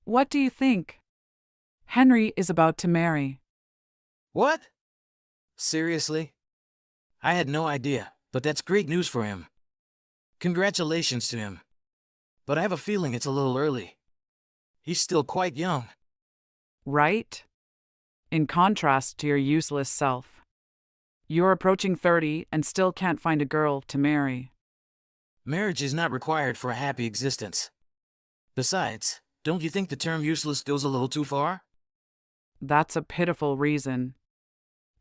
What do you think? Henry is about to marry. What? Seriously? I had no idea, but that's great news for him. Congratulations to him. But I have a feeling it's a little early. He's still quite young. Right? In contrast to your useless self. You're approaching 30 and still can't find a girl to marry. Marriage is not required for a happy existence. Besides, don't you think the term useless goes a little too far? That's a pitiful reason.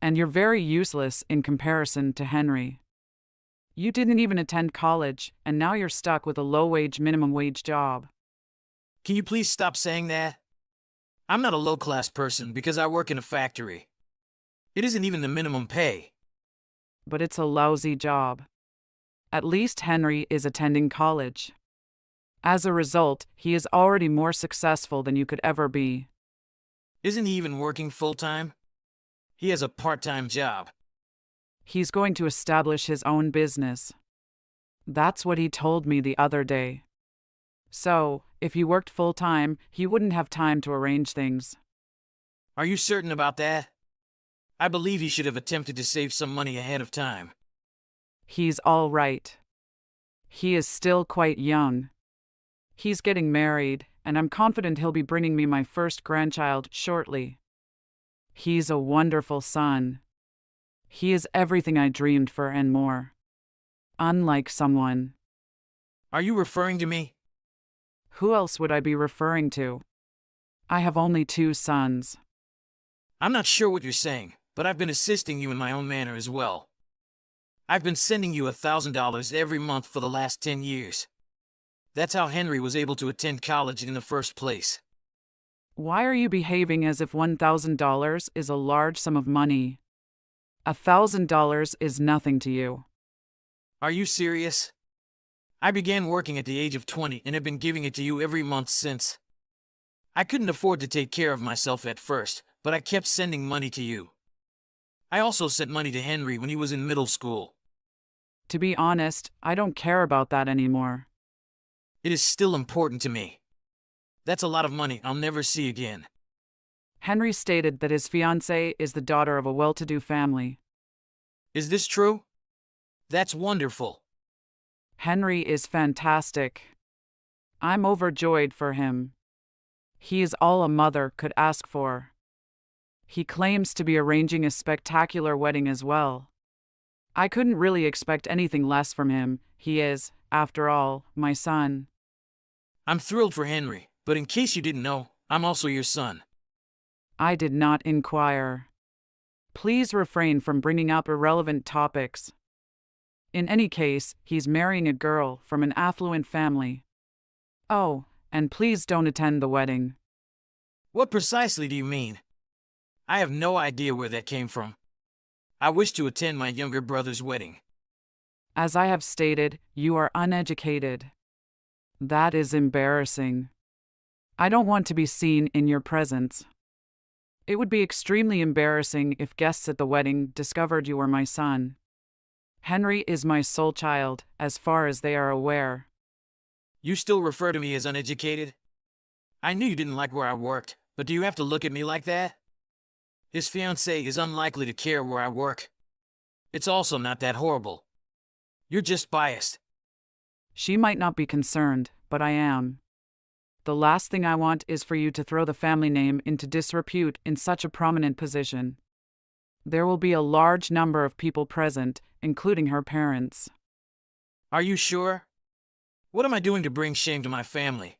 And you're very useless in comparison to Henry. You didn't even attend college, and now you're stuck with a low-wage minimum wage job. Can you please stop saying that? I'm not a low-class person because I work in a factory. It isn't even the minimum pay. But it's a lousy job. At least Henry is attending college. As a result, he is already more successful than you could ever be. Isn't he even working full-time? He has a part-time job. He's going to establish his own business. That's what he told me the other day. So, if he worked full-time, he wouldn't have time to arrange things. Are you certain about that? I believe he should have attempted to save some money ahead of time. He's all right. He is still quite young. He's getting married, and I'm confident he'll be bringing me my first grandchild shortly. He's a wonderful son. He is everything I dreamed for and more. Unlike someone. Are you referring to me? Who else would I be referring to? I have only 2 sons. I'm not sure what you're saying, but I've been assisting you in my own manner as well. I've been sending you $1,000 every month for the last 10 years. That's how Henry was able to attend college in the first place. Why are you behaving as if $1,000 is a large sum of money? $1,000 is nothing to you. Are you serious? I began working at the age of 20 and have been giving it to you every month since. I couldn't afford to take care of myself at first, but I kept sending money to you. I also sent money to Henry when he was in middle school. To be honest, I don't care about that anymore. It is still important to me. That's a lot of money I'll never see again. Henry stated that his fiancée is the daughter of a well-to-do family. Is this true? That's wonderful. Henry is fantastic. I'm overjoyed for him. He is all a mother could ask for. He claims to be arranging a spectacular wedding as well. I couldn't really expect anything less from him. He is, after all, my son. I'm thrilled for Henry, but in case you didn't know, I'm also your son. I did not inquire. Please refrain from bringing up irrelevant topics. In any case, he's marrying a girl from an affluent family. Oh, and please don't attend the wedding. What precisely do you mean? I have no idea where that came from. I wish to attend my younger brother's wedding. As I have stated, you are uneducated. That is embarrassing. I don't want to be seen in your presence. It would be extremely embarrassing if guests at the wedding discovered you were my son. Henry is my sole child, as far as they are aware. You still refer to me as uneducated? I knew you didn't like where I worked, but do you have to look at me like that? His fiancée is unlikely to care where I work. It's also not that horrible. You're just biased. She might not be concerned, but I am. The last thing I want is for you to throw the family name into disrepute in such a prominent position. There will be a large number of people present, including her parents. Are you sure? What am I doing to bring shame to my family?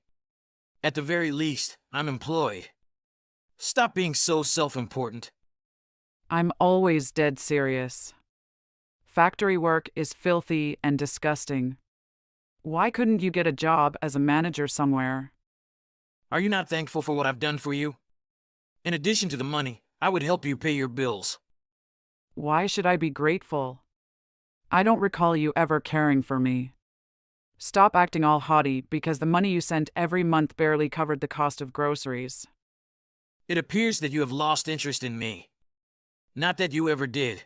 At the very least, I'm employed. Stop being so self-important. I'm always dead serious. Factory work is filthy and disgusting. Why couldn't you get a job as a manager somewhere? Are you not thankful for what I've done for you? In addition to the money, I would help you pay your bills. Why should I be grateful? I don't recall you ever caring for me. Stop acting all haughty because the money you sent every month barely covered the cost of groceries. It appears that you have lost interest in me. Not that you ever did.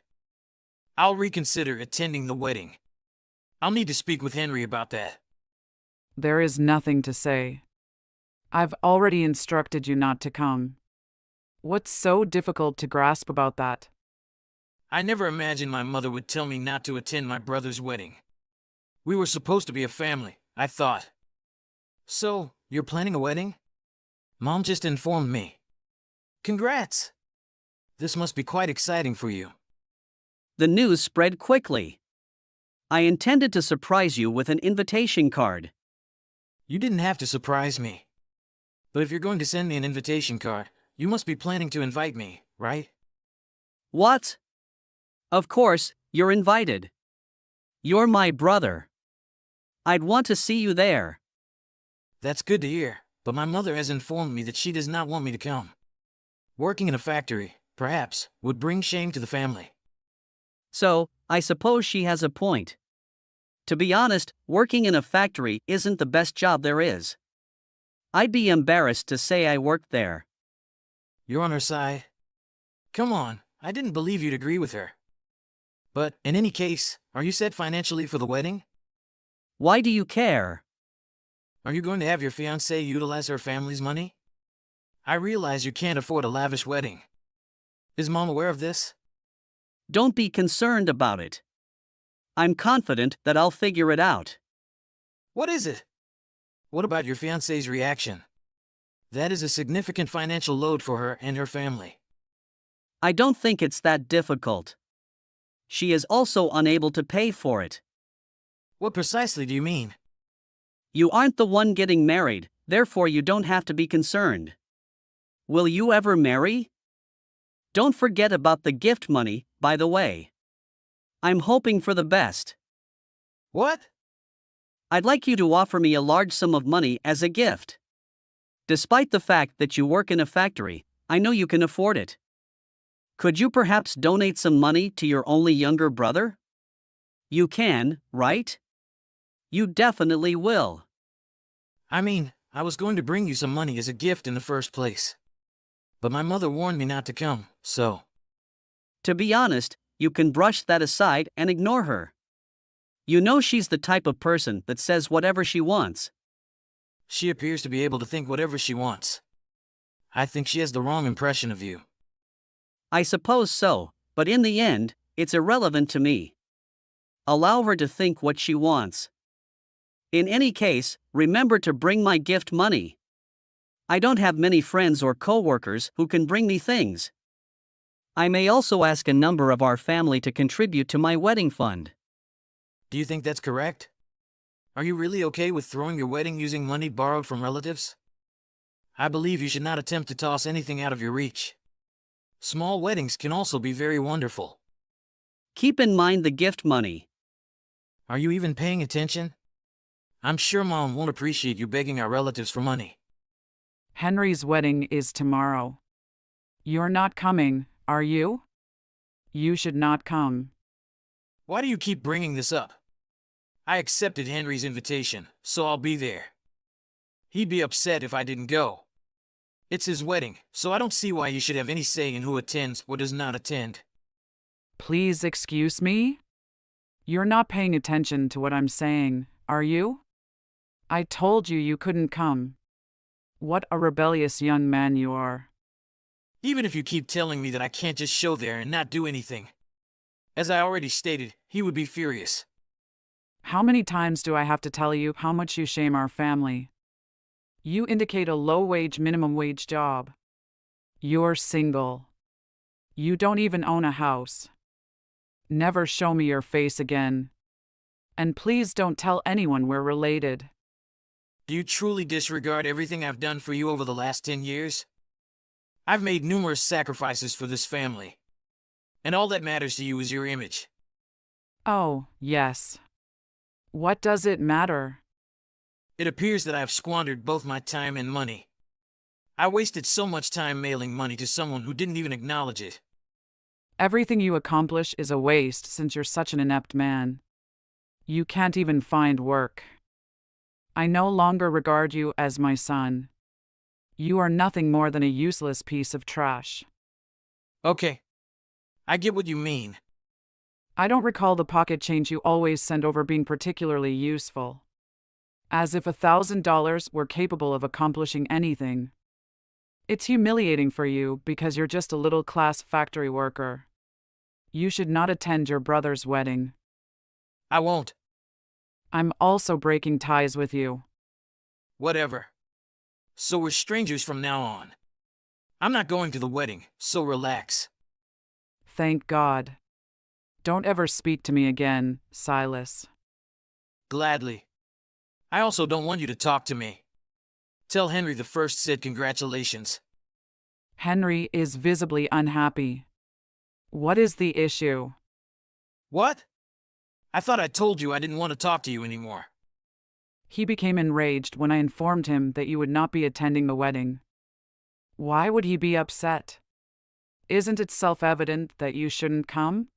I'll reconsider attending the wedding. I'll need to speak with Henry about that. There is nothing to say. I've already instructed you not to come. What's so difficult to grasp about that? I never imagined my mother would tell me not to attend my brother's wedding. We were supposed to be a family, I thought. So, you're planning a wedding? Mom just informed me. Congrats! This must be quite exciting for you. The news spread quickly. I intended to surprise you with an invitation card. You didn't have to surprise me. But if you're going to send me an invitation card, you must be planning to invite me, right? What? Of course, you're invited. You're my brother. I'd want to see you there. That's good to hear, but my mother has informed me that she does not want me to come. Working in a factory, perhaps, would bring shame to the family. So, I suppose she has a point. To be honest, working in a factory isn't the best job there is. I'd be embarrassed to say I worked there. You're on her side? Come on, I didn't believe you'd agree with her. But, in any case, are you set financially for the wedding? Why do you care? Are you going to have your fiancée utilize her family's money? I realize you can't afford a lavish wedding. Is Mom aware of this? Don't be concerned about it. I'm confident that I'll figure it out. What is it? What about your fiancé's reaction? That is a significant financial load for her and her family. I don't think it's that difficult. She is also unable to pay for it. What precisely do you mean? You aren't the one getting married, therefore you don't have to be concerned. Will you ever marry? Don't forget about the gift money, by the way. I'm hoping for the best. What? I'd like you to offer me a large sum of money as a gift. Despite the fact that you work in a factory, I know you can afford it. Could you perhaps donate some money to your only younger brother? You can, right? You definitely will. I mean, I was going to bring you some money as a gift in the first place. But my mother warned me not to come, so. To be honest, you can brush that aside and ignore her. You know she's the type of person that says whatever she wants. She appears to be able to think whatever she wants. I think she has the wrong impression of you. I suppose so, but in the end, it's irrelevant to me. Allow her to think what she wants. In any case, remember to bring my gift money. I don't have many friends or co-workers who can bring me things. I may also ask a number of our family to contribute to my wedding fund. Do you think that's correct? Are you really okay with throwing your wedding using money borrowed from relatives? I believe you should not attempt to toss anything out of your reach. Small weddings can also be very wonderful. Keep in mind the gift money. Are you even paying attention? I'm sure Mom won't appreciate you begging our relatives for money. Henry's wedding is tomorrow. You're not coming, are you? You should not come. Why do you keep bringing this up? I accepted Henry's invitation, so I'll be there. He'd be upset if I didn't go. It's his wedding, so I don't see why you should have any say in who attends or does not attend. Please excuse me? You're not paying attention to what I'm saying, are you? I told you couldn't come. What a rebellious young man you are. Even if you keep telling me that I can't just show there and not do anything. As I already stated, he would be furious. How many times do I have to tell you how much you shame our family? You indicate a low-wage, minimum-wage job. You're single. You don't even own a house. Never show me your face again. And please don't tell anyone we're related. Do you truly disregard everything I've done for you over the last 10 years? I've made numerous sacrifices for this family. And all that matters to you is your image. Oh, yes. What does it matter? It appears that I have squandered both my time and money. I wasted so much time mailing money to someone who didn't even acknowledge it. Everything you accomplish is a waste since you're such an inept man. You can't even find work. I no longer regard you as my son. You are nothing more than a useless piece of trash. Okay. I get what you mean. I don't recall the pocket change you always send over being particularly useful. As if $1,000 were capable of accomplishing anything. It's humiliating for you because you're just a little class factory worker. You should not attend your brother's wedding. I won't. I'm also breaking ties with you. Whatever. So we're strangers from now on. I'm not going to the wedding, so relax. Thank God. Don't ever speak to me again, Silas. Gladly. I also don't want you to talk to me. Tell Henry the First said congratulations. Henry is visibly unhappy. What is the issue? What? I thought I told you I didn't want to talk to you anymore. He became enraged when I informed him that you would not be attending the wedding. Why would he be upset? Isn't it self-evident that you shouldn't come?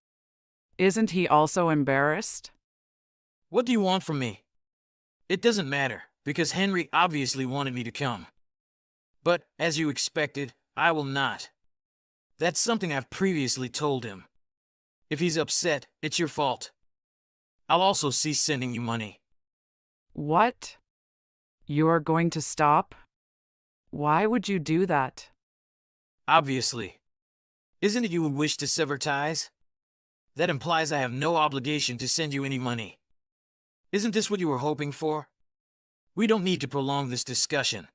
Isn't he also embarrassed? What do you want from me? It doesn't matter, because Henry obviously wanted me to come. But, as you expected, I will not. That's something I've previously told him. If he's upset, it's your fault. I'll also cease sending you money. What? You're going to stop? Why would you do that? Obviously. Isn't it you would wish to sever ties? That implies I have no obligation to send you any money. Isn't this what you were hoping for? We don't need to prolong this discussion.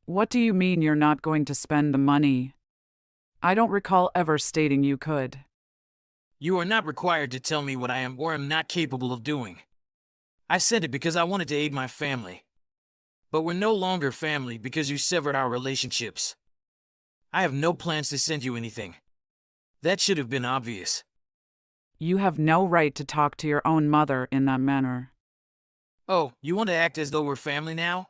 What do you mean you're not going to spend the money? I don't recall ever stating you could. You are not required to tell me what I am or am not capable of doing. I said it because I wanted to aid my family. But we're no longer family because you severed our relationships. I have no plans to send you anything. That should have been obvious. You have no right to talk to your own mother in that manner. Oh, you want to act as though we're family now?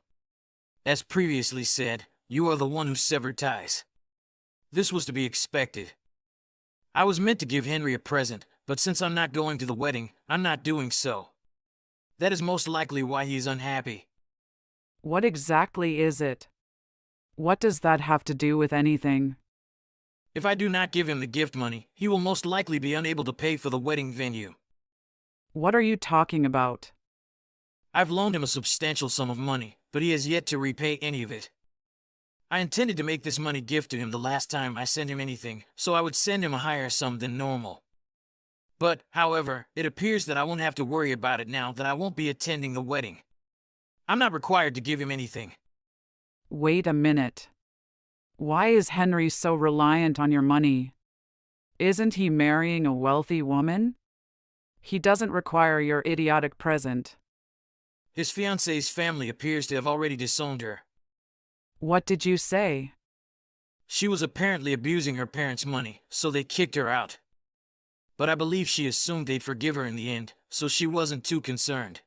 As previously said, you are the one who severed ties. This was to be expected. I was meant to give Henry a present, but since I'm not going to the wedding, I'm not doing so. That is most likely why he is unhappy. What exactly is it? What does that have to do with anything? If I do not give him the gift money, he will most likely be unable to pay for the wedding venue. What are you talking about? I've loaned him a substantial sum of money, but he has yet to repay any of it. I intended to make this money gift to him the last time I sent him anything, so I would send him a higher sum than normal. But, however, it appears that I won't have to worry about it now that I won't be attending the wedding. I'm not required to give him anything. Wait a minute. Why is Henry so reliant on your money? Isn't he marrying a wealthy woman? He doesn't require your idiotic present. His fiancée's family appears to have already disowned her. What did you say? She was apparently abusing her parents' money, so they kicked her out. But I believe she assumed they'd forgive her in the end, so she wasn't too concerned.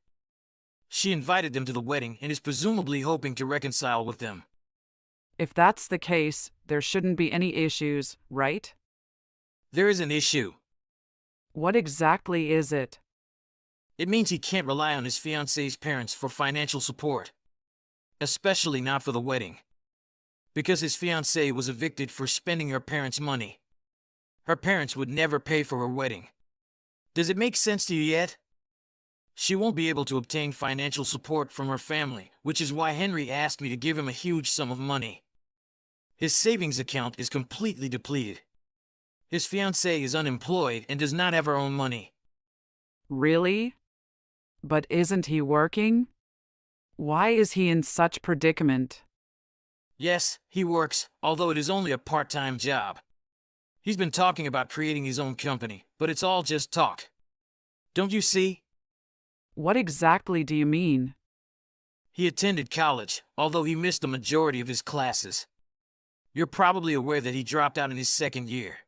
She invited them to the wedding and is presumably hoping to reconcile with them. If that's the case, there shouldn't be any issues, right? There is an issue. What exactly is it? It means he can't rely on his fiancée's parents for financial support. Especially not for the wedding. Because his fiancée was evicted for spending her parents' money. Her parents would never pay for her wedding. Does it make sense to you yet? She won't be able to obtain financial support from her family, which is why Henry asked me to give him a huge sum of money. His savings account is completely depleted. His fiancée is unemployed and does not have her own money. Really? But isn't he working? Why is he in such predicament? Yes, he works, although it is only a part-time job. He's been talking about creating his own company, but it's all just talk. Don't you see? What exactly do you mean? He attended college, although he missed the majority of his classes. You're probably aware that he dropped out in his second year.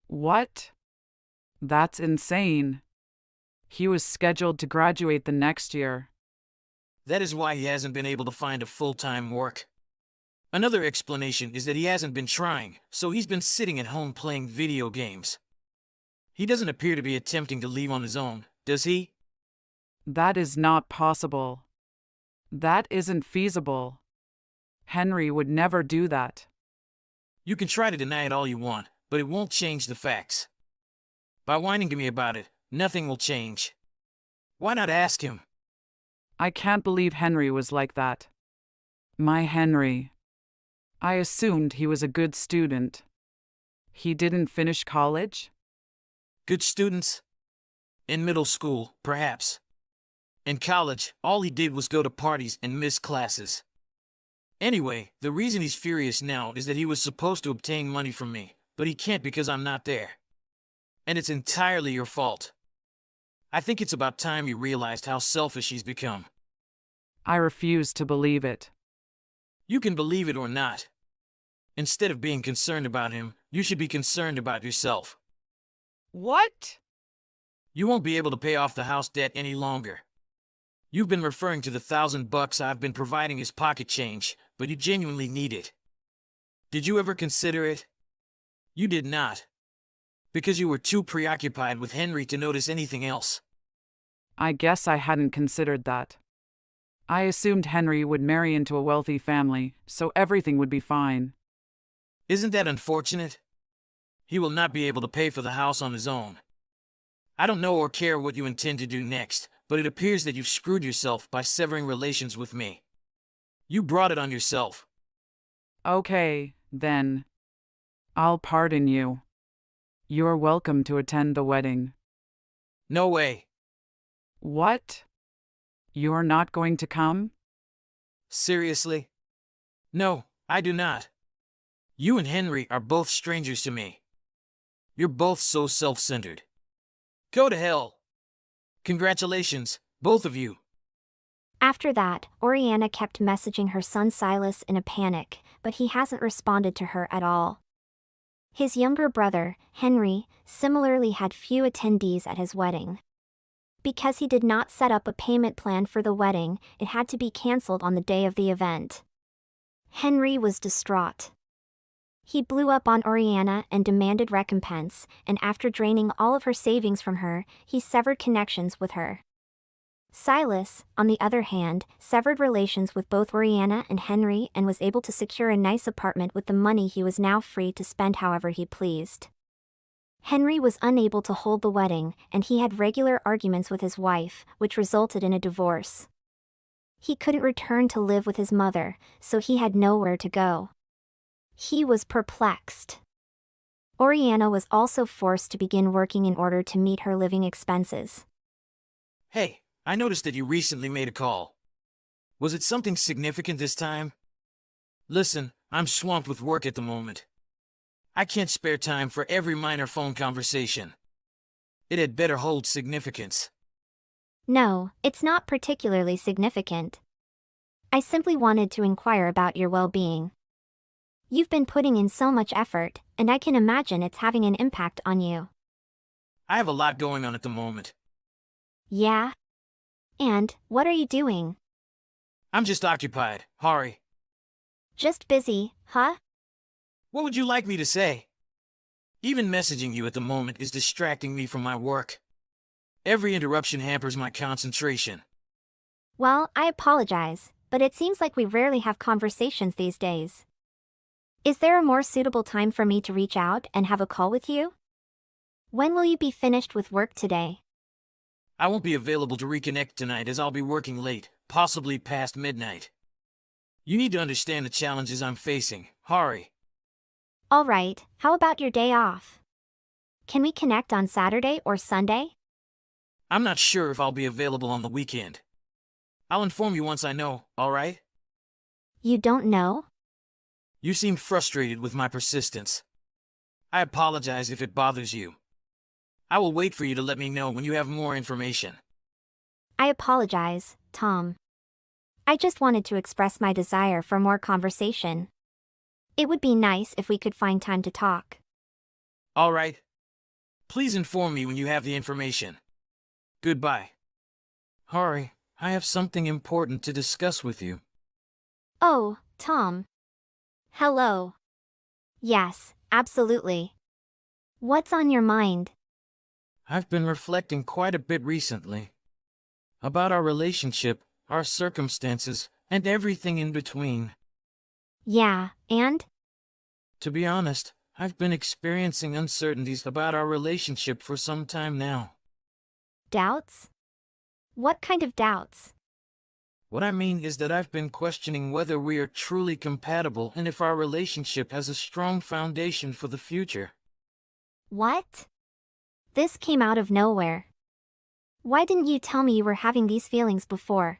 What? That's insane. He was scheduled to graduate the next year. That is why he hasn't been able to find a full-time work. Another explanation is that he hasn't been trying, so he's been sitting at home playing video games. He doesn't appear to be attempting to leave on his own, does he? That is not possible. That isn't feasible. Henry would never do that. You can try to deny it all you want, but it won't change the facts. By whining to me about it, nothing will change. Why not ask him? I can't believe Henry was like that. My Henry. I assumed he was a good student. He didn't finish college? Good students? In middle school, perhaps. In college, all he did was go to parties and miss classes. Anyway, the reason he's furious now is that he was supposed to obtain money from me, but he can't because I'm not there. And it's entirely your fault. I think it's about time you realized how selfish he's become. I refuse to believe it. You can believe it or not. Instead of being concerned about him, you should be concerned about yourself. What? You won't be able to pay off the house debt any longer. You've been referring to the $1,000 I've been providing as pocket change, but you genuinely need it. Did you ever consider it? You did not. Because you were too preoccupied with Henry to notice anything else. I guess I hadn't considered that. I assumed Henry would marry into a wealthy family, so everything would be fine. Isn't that unfortunate? He will not be able to pay for the house on his own. I don't know or care what you intend to do next, but it appears that you've screwed yourself by severing relations with me. You brought it on yourself. Okay, then. I'll pardon you. You're welcome to attend the wedding. No way. What? You're not going to come? Seriously? No, I do not. You and Henry are both strangers to me. You're both so self-centered. Go to hell. Congratulations, both of you. After that, Oriana kept messaging her son Silas in a panic, but he hasn't responded to her at all. His younger brother, Henry, similarly had few attendees at his wedding. Because he did not set up a payment plan for the wedding, it had to be cancelled on the day of the event. Henry was distraught. He blew up on Oriana and demanded recompense, and after draining all of her savings from her, he severed connections with her. Silas, on the other hand, severed relations with both Oriana and Henry and was able to secure a nice apartment with the money he was now free to spend however he pleased. Henry was unable to hold the wedding, and he had regular arguments with his wife, which resulted in a divorce. He couldn't return to live with his mother, so he had nowhere to go. He was perplexed. Oriana was also forced to begin working in order to meet her living expenses. Hey, I noticed that you recently made a call. Was it something significant this time? Listen, I'm swamped with work at the moment. I can't spare time for every minor phone conversation. It had better hold significance. No, it's not particularly significant. I simply wanted to inquire about your well-being. You've been putting in so much effort, and I can imagine it's having an impact on you. I have a lot going on at the moment. Yeah? And, what are you doing? I'm just occupied, Hari. Just busy, huh? What would you like me to say? Even messaging you at the moment is distracting me from my work. Every interruption hampers my concentration. Well, I apologize, but it seems like we rarely have conversations these days. Is there a more suitable time for me to reach out and have a call with you? When will you be finished with work today? I won't be available to reconnect tonight as I'll be working late, possibly past midnight. You need to understand the challenges I'm facing, Hari. All right, how about your day off? Can we connect on Saturday or Sunday? I'm not sure if I'll be available on the weekend. I'll inform you once I know, all right? You don't know? You seem frustrated with my persistence. I apologize if it bothers you. I will wait for you to let me know when you have more information. I apologize, Tom. I just wanted to express my desire for more conversation. It would be nice if we could find time to talk. All right. Please inform me when you have the information. Goodbye. Hari, I have something important to discuss with you. Oh, Tom. Hello. Yes, absolutely. What's on your mind? I've been reflecting quite a bit recently. About our relationship, our circumstances, and everything in between. Yeah, and? To be honest, I've been experiencing uncertainties about our relationship for some time now. Doubts? What kind of doubts? What I mean is that I've been questioning whether we are truly compatible and if our relationship has a strong foundation for the future. What? This came out of nowhere. Why didn't you tell me you were having these feelings before?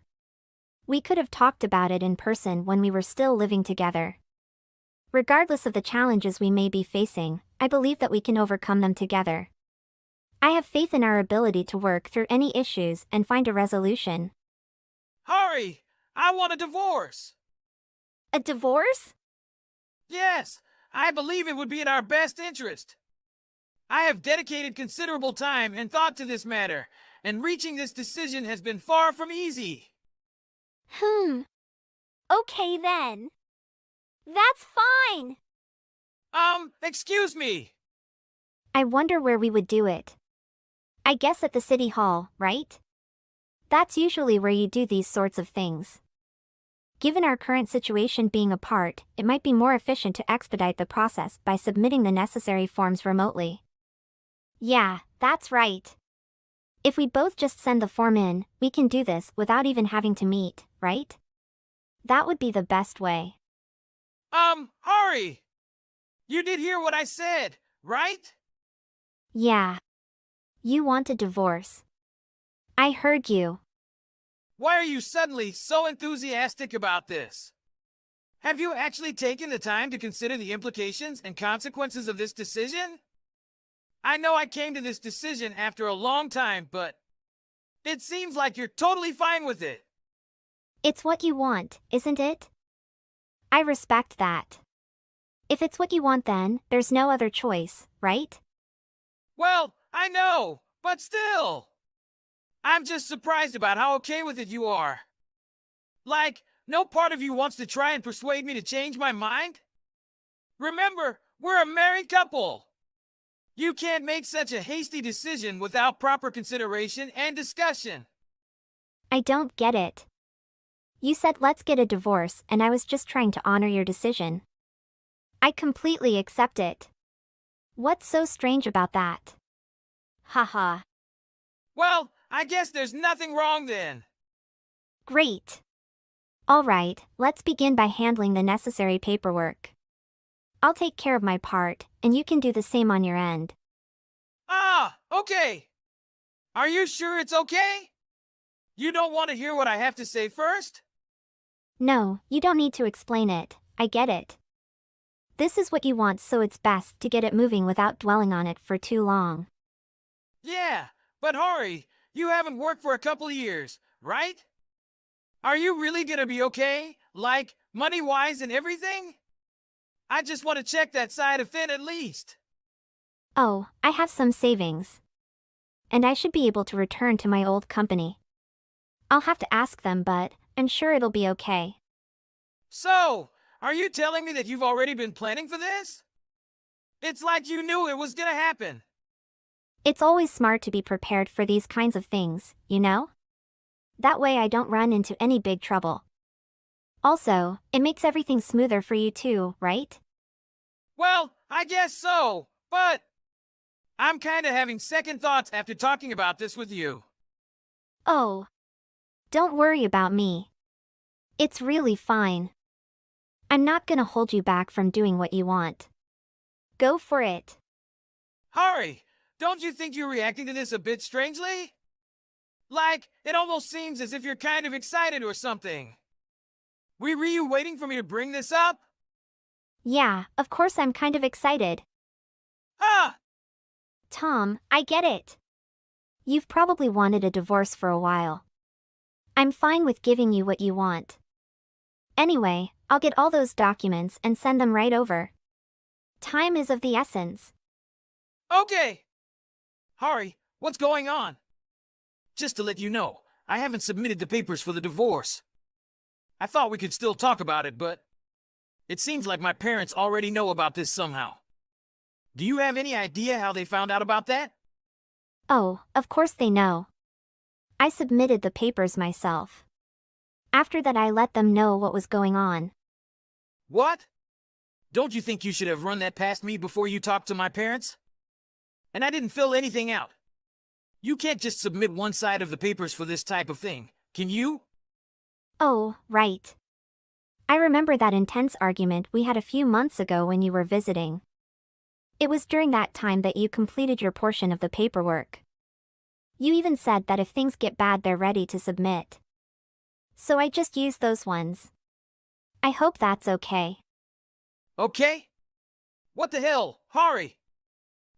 We could have talked about it in person when we were still living together. Regardless of the challenges we may be facing, I believe that we can overcome them together. I have faith in our ability to work through any issues and find a resolution. Hurry! I want a divorce! A divorce? Yes, I believe it would be in our best interest. I have dedicated considerable time and thought to this matter, and reaching this decision has been far from easy. Okay then. That's fine. Excuse me. I wonder where we would do it. I guess at the city hall, right? That's usually where you do these sorts of things. Given our current situation being apart, it might be more efficient to expedite the process by submitting the necessary forms remotely. Yeah, that's right. If we both just send the form in, we can do this without even having to meet, right? That would be the best way. Hurry! You did hear what I said, right? Yeah. You want a divorce. I heard you. Why are you suddenly so enthusiastic about this? Have you actually taken the time to consider the implications and consequences of this decision? I know I came to this decision after a long time, but it seems like you're totally fine with it. It's what you want, isn't it? I respect that. If it's what you want, then there's no other choice, right? Well, I know, but still. I'm just surprised about how okay with it you are. Like, no part of you wants to try and persuade me to change my mind? Remember, we're a married couple. You can't make such a hasty decision without proper consideration and discussion. I don't get it. You said let's get a divorce, and I was just trying to honor your decision. I completely accept it. What's so strange about that? Haha. Well, I guess there's nothing wrong then. Great. All right, let's begin by handling the necessary paperwork. I'll take care of my part, and you can do the same on your end. Ah, okay. Are you sure it's okay? You don't want to hear what I have to say first? No, you don't need to explain it, I get it. This is what you want, so it's best to get it moving without dwelling on it for too long. Yeah, but hurry, you haven't worked for a couple of years, right? Are you really gonna be okay? Like, money-wise and everything? I just want to check that side of it at least. Oh, I have some savings. And I should be able to return to my old company. I'll have to ask them, but I'm sure it'll be okay. So, are you telling me that you've already been planning for this? It's like you knew it was gonna happen. It's always smart to be prepared for these kinds of things, you know? That way I don't run into any big trouble. Also, it makes everything smoother for you too, right? Well, I guess so, but I'm kinda having second thoughts after talking about this with you. Oh. Don't worry about me. It's really fine. I'm not gonna hold you back from doing what you want. Go for it. Hurry! Don't you think you're reacting to this a bit strangely? Like, it almost seems as if you're kind of excited or something. Were you waiting for me to bring this up? Yeah, of course I'm kind of excited. Ah! Tom, I get it. You've probably wanted a divorce for a while. I'm fine with giving you what you want. Anyway, I'll get all those documents and send them right over. Time is of the essence. Okay! Hurry, what's going on? Just to let you know, I haven't submitted the papers for the divorce. I thought we could still talk about it, but it seems like my parents already know about this somehow. Do you have any idea how they found out about that? Oh, of course they know. I submitted the papers myself. After that I let them know what was going on. What? Don't you think you should have run that past me before you talked to my parents? And I didn't fill anything out. You can't just submit one side of the papers for this type of thing, can you? Oh, right. I remember that intense argument we had a few months ago when you were visiting. It was during that time that you completed your portion of the paperwork. You even said that if things get bad, they're ready to submit. So I just used those ones. I hope that's okay. Okay? What the hell, Hari?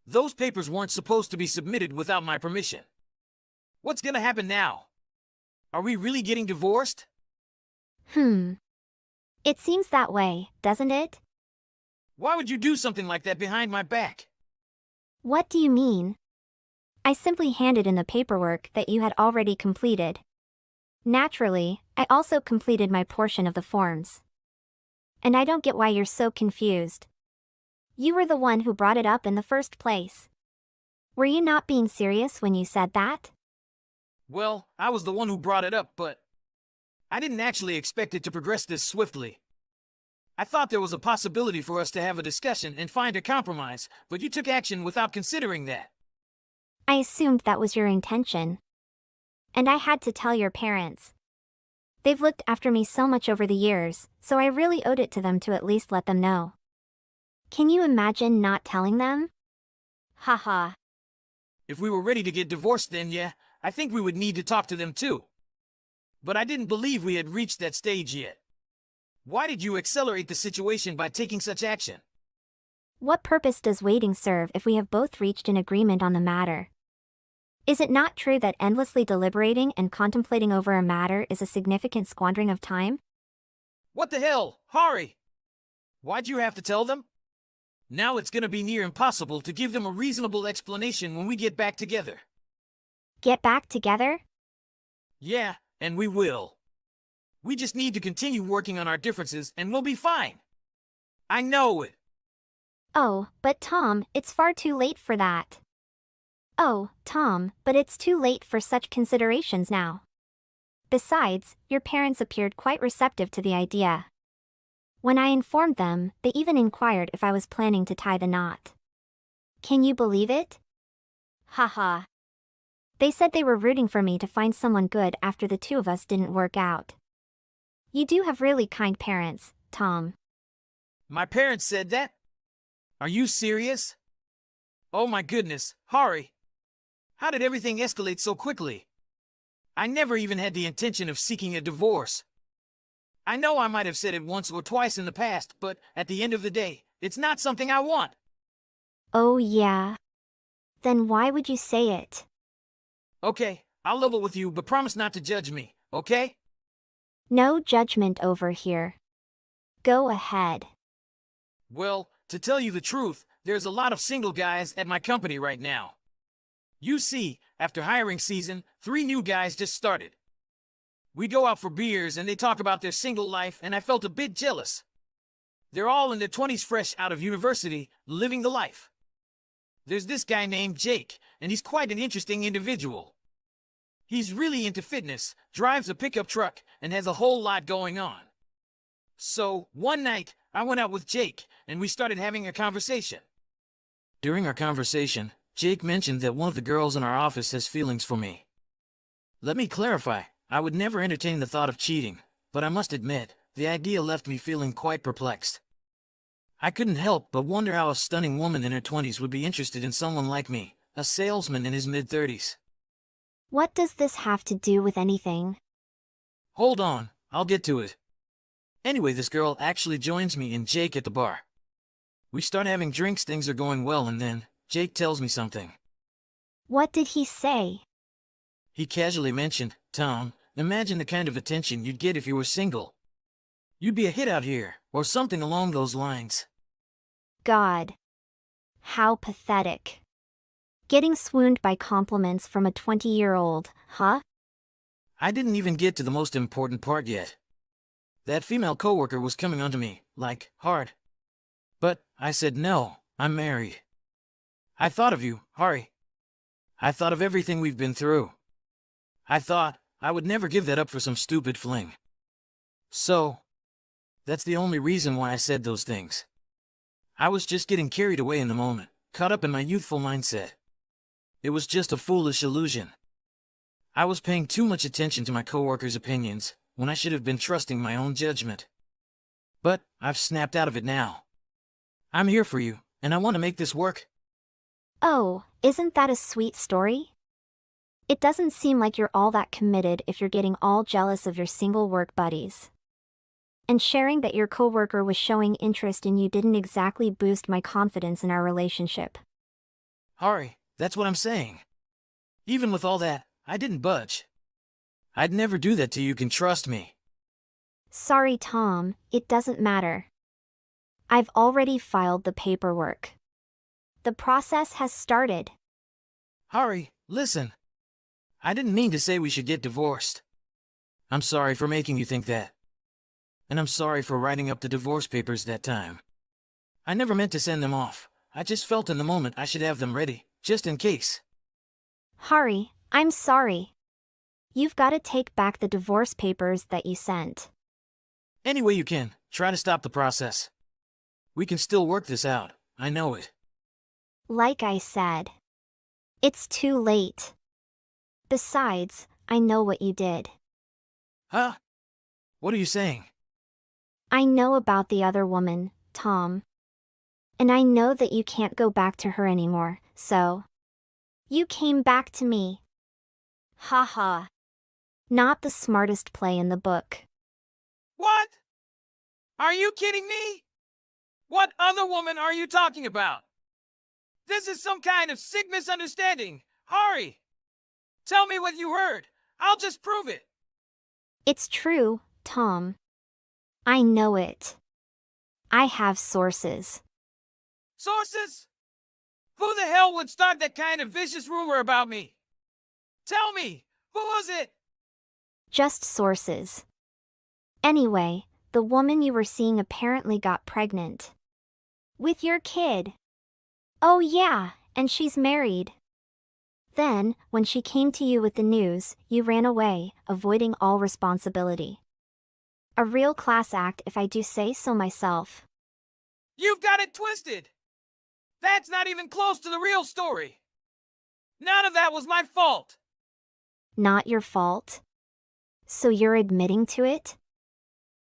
Those papers weren't supposed to be submitted without my permission. What's gonna happen now? Are we really getting divorced? It seems that way, doesn't it? Why would you do something like that behind my back? What do you mean? I simply handed in the paperwork that you had already completed. Naturally, I also completed my portion of the forms. And I don't get why you're so confused. You were the one who brought it up in the first place. Were you not being serious when you said that? Well, I was the one who brought it up, but I didn't actually expect it to progress this swiftly. I thought there was a possibility for us to have a discussion and find a compromise, but you took action without considering that. I assumed that was your intention. And I had to tell your parents. They've looked after me so much over the years, so I really owed it to them to at least let them know. Can you imagine not telling them? Haha. If we were ready to get divorced then, yeah, I think we would need to talk to them too. But I didn't believe we had reached that stage yet. Why did you accelerate the situation by taking such action? What purpose does waiting serve if we have both reached an agreement on the matter? Is it not true that endlessly deliberating and contemplating over a matter is a significant squandering of time? What the hell, Hari? Why'd you have to tell them? Now it's gonna be near impossible to give them a reasonable explanation when we get back together. Get back together? Yeah, and we will. We just need to continue working on our differences and we'll be fine. I know it. Oh, but Tom, it's far too late for that. Oh, Tom, but it's too late for such considerations now. Besides, your parents appeared quite receptive to the idea. When I informed them, they even inquired if I was planning to tie the knot. Can you believe it? Haha. They said they were rooting for me to find someone good after the two of us didn't work out. You do have really kind parents, Tom. My parents said that? Are you serious? Oh my goodness, Hari. How did everything escalate so quickly? I never even had the intention of seeking a divorce. I know I might have said it once or twice in the past, but at the end of the day, it's not something I want. Oh yeah. Then why would you say it? Okay, I'll level with you, but promise not to judge me, okay? No judgment over here. Go ahead. Well, to tell you the truth, there's a lot of single guys at my company right now. You see, after hiring season, 3 new guys just started. We go out for beers and they talk about their single life and I felt a bit jealous. They're all in their 20s fresh out of university, living the life. There's this guy named Jake, and he's quite an interesting individual. He's really into fitness, drives a pickup truck, and has a whole lot going on. So, one night, I went out with Jake, and we started having a conversation. During our conversation, Jake mentioned that one of the girls in our office has feelings for me. Let me clarify, I would never entertain the thought of cheating, but I must admit, the idea left me feeling quite perplexed. I couldn't help but wonder how a stunning woman in her 20s would be interested in someone like me, a salesman in his mid-30s. What does this have to do with anything? Hold on, I'll get to it. Anyway, this girl actually joins me and Jake at the bar. We start having drinks, things are going well, and then Jake tells me something. What did he say? He casually mentioned, Tom, imagine the kind of attention you'd get if you were single. You'd be a hit out here, or something along those lines. God. How pathetic. Getting swooned by compliments from a 20-year-old, huh? I didn't even get to the most important part yet. That female coworker was coming onto me, like, hard. But I said no, I'm married. I thought of you, Hari. I thought of everything we've been through. I thought I would never give that up for some stupid fling. So, that's the only reason why I said those things. I was just getting carried away in the moment, caught up in my youthful mindset. It was just a foolish illusion. I was paying too much attention to my coworkers' opinions, when I should have been trusting my own judgment. But I've snapped out of it now. I'm here for you, and I want to make this work. Oh, isn't that a sweet story? It doesn't seem like you're all that committed if you're getting all jealous of your single work buddies. And sharing that your coworker was showing interest in you didn't exactly boost my confidence in our relationship. Hari, that's what I'm saying. Even with all that, I didn't budge. I'd never do that to you, can trust me. Sorry, Tom, it doesn't matter. I've already filed the paperwork. The process has started. Hari, listen. I didn't mean to say we should get divorced. I'm sorry for making you think that. And I'm sorry for writing up the divorce papers that time. I never meant to send them off. I just felt in the moment I should have them ready, just in case. Hari, I'm sorry. You've got to take back the divorce papers that you sent. Any way you can, try to stop the process. We can still work this out, I know it. Like I said, it's too late. Besides, I know what you did. Huh? What are you saying? I know about the other woman, Tom. And I know that you can't go back to her anymore, so. You came back to me. Haha. Not the smartest play in the book. What? Are you kidding me? What other woman are you talking about? This is some kind of sick misunderstanding. Hari! Tell me what you heard. I'll just prove it. It's true, Tom. I know it. I have sources. Sources? Who the hell would start that kind of vicious rumor about me? Tell me, who was it? Just sources. Anyway, the woman you were seeing apparently got pregnant. With your kid. Oh yeah, and she's married. Then, when she came to you with the news, you ran away, avoiding all responsibility. A real class act if I do say so myself. You've got it twisted. That's not even close to the real story. None of that was my fault. Not your fault? So you're admitting to it?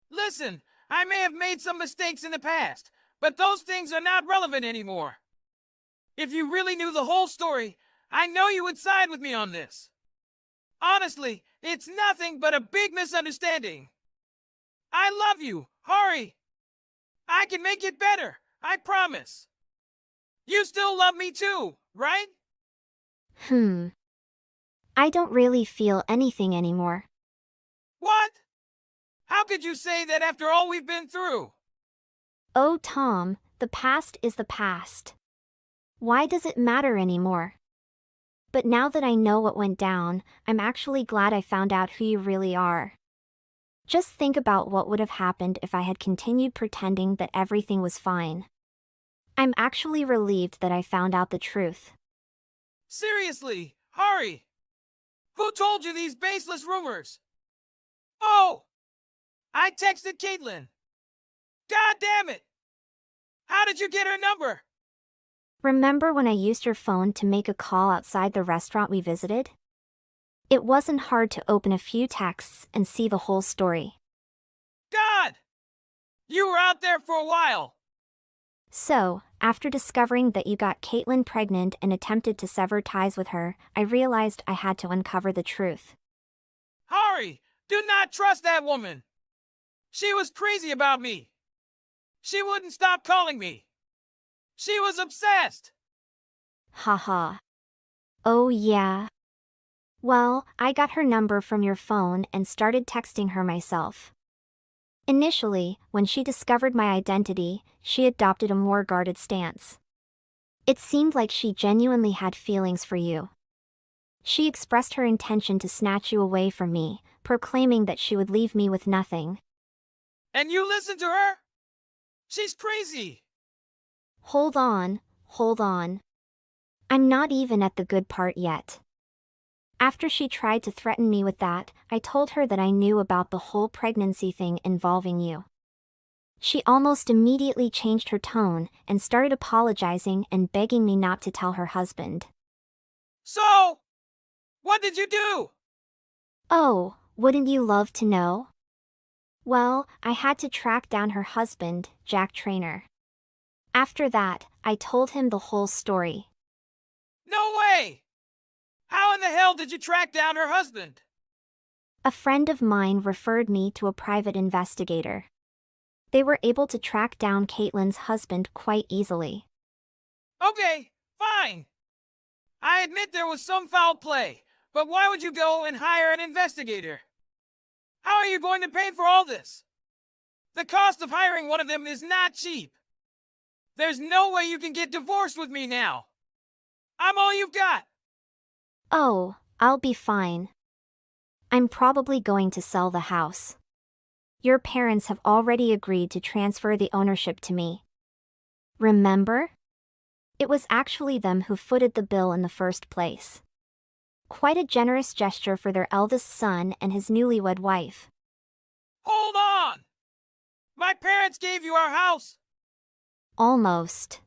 Listen, I may have made some mistakes in the past, but those things are not relevant anymore. If you really knew the whole story, I know you would side with me on this. Honestly, it's nothing but a big misunderstanding. I love you, Hari. I can make it better, I promise. You still love me too, right? I don't really feel anything anymore. What? How could you say that after all we've been through? Oh, Tom, the past is the past. Why does it matter anymore? But now that I know what went down, I'm actually glad I found out who you really are. Just think about what would have happened if I had continued pretending that everything was fine. I'm actually relieved that I found out the truth. Seriously, Hari. Who told you these baseless rumors? Oh! I texted Caitlin. God damn it! How did you get her number? Remember when I used your phone to make a call outside the restaurant we visited? It wasn't hard to open a few texts and see the whole story. God! You were out there for a while. So, after discovering that you got Caitlin pregnant and attempted to sever ties with her, I realized I had to uncover the truth. Hari, do not trust that woman. She was crazy about me. She wouldn't stop calling me. She was obsessed. Haha. Oh yeah. Well, I got her number from your phone and started texting her myself. Initially, when she discovered my identity, she adopted a more guarded stance. It seemed like she genuinely had feelings for you. She expressed her intention to snatch you away from me, proclaiming that she would leave me with nothing. And you listened to her? She's crazy. Hold on, hold on. I'm not even at the good part yet. After she tried to threaten me with that, I told her that I knew about the whole pregnancy thing involving you. She almost immediately changed her tone and started apologizing and begging me not to tell her husband. So, what did you do? Oh, wouldn't you love to know? Well, I had to track down her husband, Jack Trainer. After that, I told him the whole story. No way! How in the hell did you track down her husband? A friend of mine referred me to a private investigator. They were able to track down Caitlin's husband quite easily. Okay, fine. I admit there was some foul play, but why would you go and hire an investigator? How are you going to pay for all this? The cost of hiring one of them is not cheap. There's no way you can get divorced with me now. I'm all you've got. Oh, I'll be fine. I'm probably going to sell the house. Your parents have already agreed to transfer the ownership to me. Remember? It was actually them who footed the bill in the first place. Quite a generous gesture for their eldest son and his newlywed wife. Hold on! My parents gave you our house. Almost.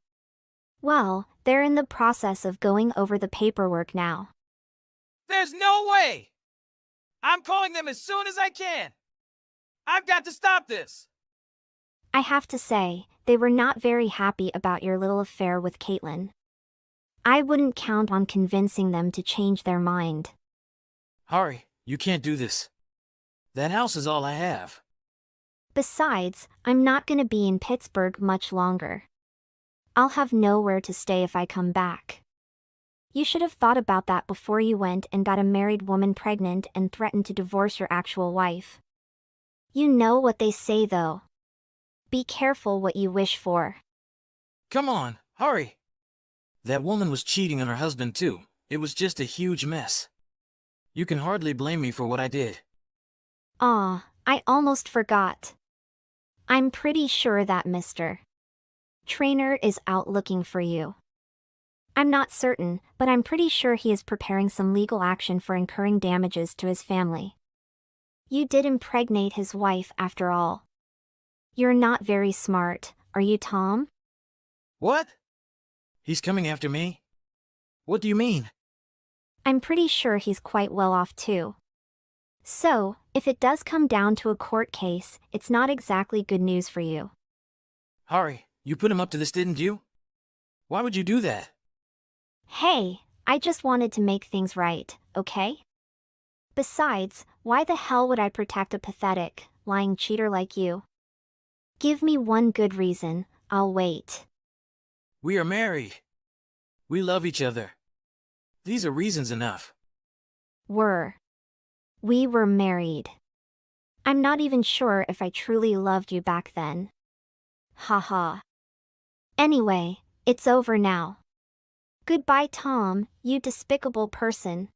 Well, they're in the process of going over the paperwork now. There's no way! I'm calling them as soon as I can. I've got to stop this. I have to say, they were not very happy about your little affair with Caitlin. I wouldn't count on convincing them to change their mind. Hari, you can't do this. That house is all I have. Besides, I'm not gonna be in Pittsburgh much longer. I'll have nowhere to stay if I come back. You should have thought about that before you went and got a married woman pregnant and threatened to divorce your actual wife. You know what they say though. Be careful what you wish for. Come on, Hari. That woman was cheating on her husband too. It was just a huge mess. You can hardly blame me for what I did. Aw, I almost forgot. I'm pretty sure that Mr. Trainer is out looking for you. I'm not certain, but I'm pretty sure he is preparing some legal action for incurring damages to his family. You did impregnate his wife after all. You're not very smart, are you, Tom? What? He's coming after me? What do you mean? I'm pretty sure he's quite well off too. So, if it does come down to a court case, it's not exactly good news for you. Hari, you put him up to this, didn't you? Why would you do that? Hey, I just wanted to make things right, okay? Besides, why the hell would I protect a pathetic, lying cheater like you? Give me one good reason, I'll wait. We are married. We love each other. These are reasons enough. We were married. I'm not even sure if I truly loved you back then. Haha. Anyway, it's over now. Goodbye, Tom, you despicable person.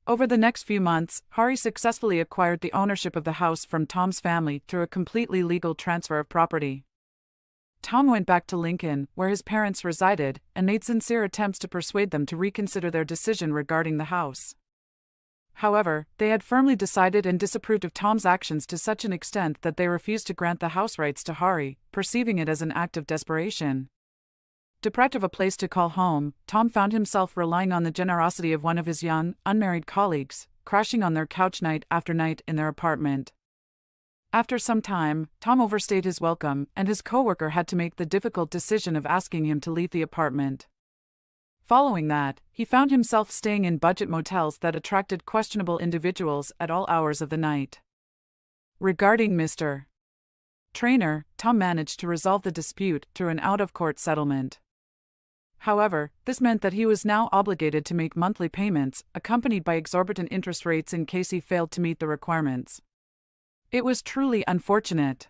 Over the next few months, Hari successfully acquired the ownership of the house from Tom's family through a completely legal transfer of property. Tom went back to Lincoln, where his parents resided, and made sincere attempts to persuade them to reconsider their decision regarding the house. However, they had firmly decided and disapproved of Tom's actions to such an extent that they refused to grant the house rights to Hari, perceiving it as an act of desperation. Deprived of a place to call home, Tom found himself relying on the generosity of one of his young, unmarried colleagues, crashing on their couch night after night in their apartment. After some time, Tom overstayed his welcome, and his coworker had to make the difficult decision of asking him to leave the apartment. Following that, he found himself staying in budget motels that attracted questionable individuals at all hours of the night. Regarding Mr. Trainer, Tom managed to resolve the dispute through an out-of-court settlement. However, this meant that he was now obligated to make monthly payments, accompanied by exorbitant interest rates in case he failed to meet the requirements. It was truly unfortunate.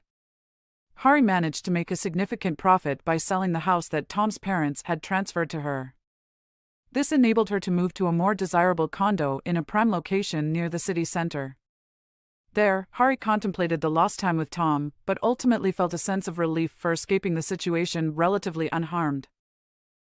Hari managed to make a significant profit by selling the house that Tom's parents had transferred to her. This enabled her to move to a more desirable condo in a prime location near the city center. There, Hari contemplated the lost time with Tom, but ultimately felt a sense of relief for escaping the situation relatively unharmed.